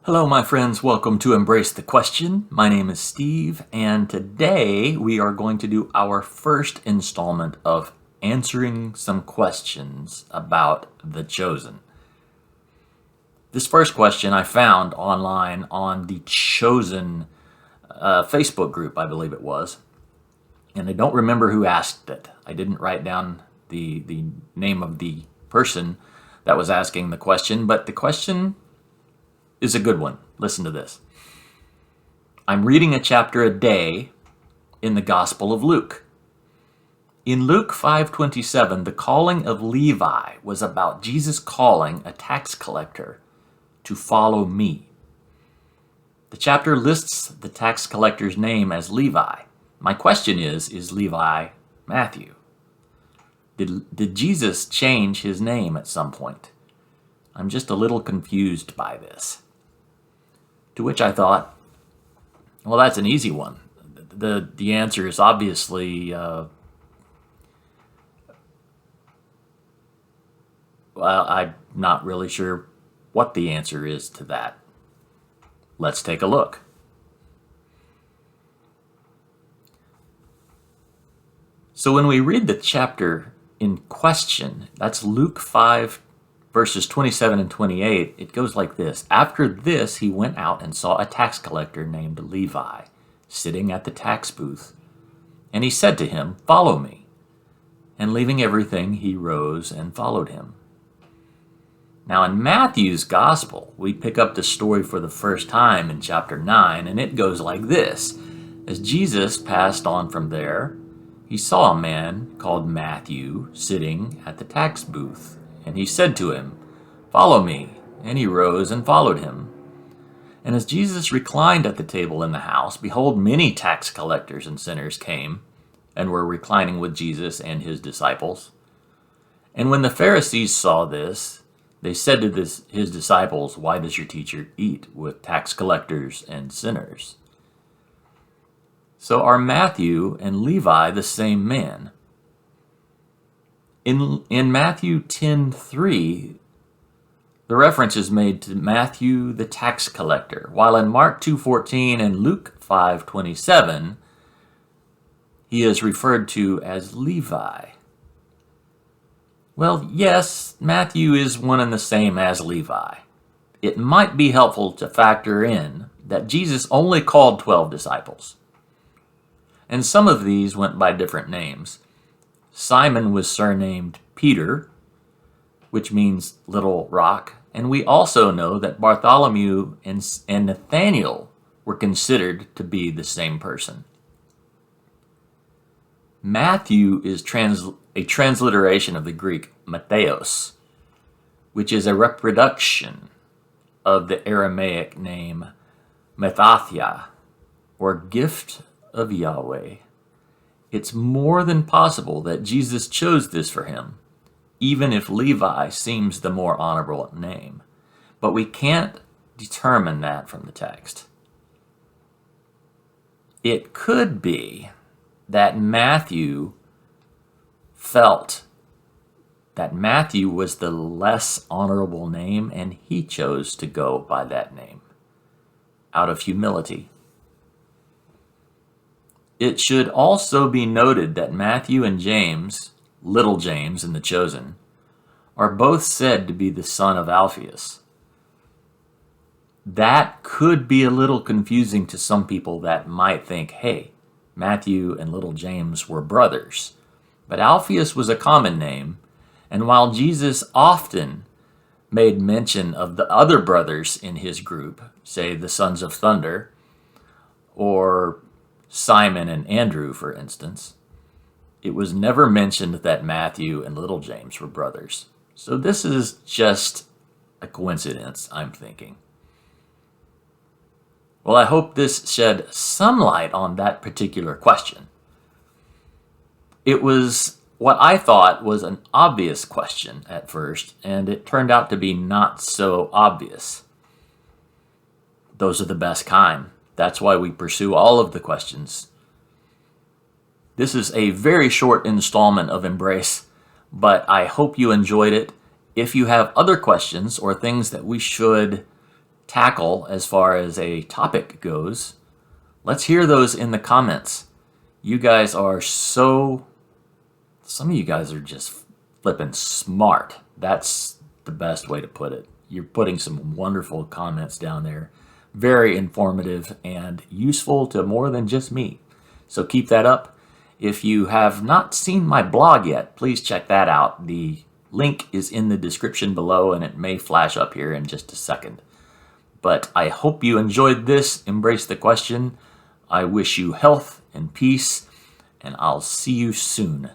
Hello, my friends. Welcome to Embrace the Question. My name is Steve, and today we are going to do our first installment of answering some questions about The Chosen. This first question I found online on the Chosen Facebook group, I believe it was, and I don't remember who asked it. I didn't write down the name of the person that was asking the question, but the question is a good one. Listen to this. I'm reading a chapter a day in the Gospel of Luke. In Luke 5:27, the calling of Levi was about Jesus calling a tax collector to follow me. The chapter lists the tax collector's name as Levi. My question is Levi Matthew? Did Jesus change his name at some point? I'm just a little confused by this. To which I thought, well, that's an easy one. The answer is obviously, well, I'm not really sure what the answer is to that. Let's take a look. So when we read the chapter in question, that's Luke 5, verses 27 and 28, it goes like this. After this, he went out and saw a tax collector named Levi sitting at the tax booth. And he said to him, "Follow me." And leaving everything, he rose and followed him. Now in Matthew's gospel, we pick up the story for the first time in chapter 9, and it goes like this. As Jesus passed on from there, he saw a man called Matthew sitting at the tax booth. And he said to him, "Follow me." And he rose and followed him. And as Jesus reclined at the table in the house, behold, many tax collectors and sinners came and were reclining with Jesus and his disciples. And when the Pharisees saw this, they said to his disciples, "Why does your teacher eat with tax collectors and sinners?" So are Matthew and Levi the same man? In Matthew 10:3, the reference is made to Matthew the tax collector, while in Mark 2:14 and Luke 5:27, he is referred to as Levi. Well, yes, Matthew is one and the same as Levi. It might be helpful to factor in that Jesus only called 12 disciples, and some of these went by different names. Simon was surnamed Peter, which means little rock, and we also know that Bartholomew and Nathaniel were considered to be the same person. Matthew is a transliteration of the Greek Matthäus, which is a reproduction of the Aramaic name Mattathiah, or gift of Yahweh. It's more than possible that Jesus chose this for him, even if Levi seems the more honorable name. But we can't determine that from the text. It could be that Matthew felt that Matthew was the less honorable name, and he chose to go by that name out of humility. It should also be noted that Matthew and James, little James in The Chosen, are both said to be the son of Alphaeus. That could be a little confusing to some people that might think, hey, Matthew and little James were brothers. But Alphaeus was a common name, and while Jesus often made mention of the other brothers in his group, say the sons of thunder, or Simon and Andrew, for instance, it was never mentioned that Matthew and little James were brothers. So this is just a coincidence, I'm thinking. Well, I hope this shed some light on that particular question. It was what I thought was an obvious question at first, and it turned out to be not so obvious. Those are the best kind. That's why we pursue all of the questions. This is a very short installment of Embrace, but I hope you enjoyed it. If you have other questions or things that we should tackle as far as a topic goes, let's hear those in the comments. You guys are some of you guys are just flipping smart. That's the best way to put it. You're putting some wonderful comments down there. Very informative and useful to more than just me. So keep that up. If you have not seen my blog yet, please check that out. The link is in the description below, and it may flash up here in just a second. But I hope you enjoyed this. Embrace the question. I wish you health and peace, and I'll see you soon.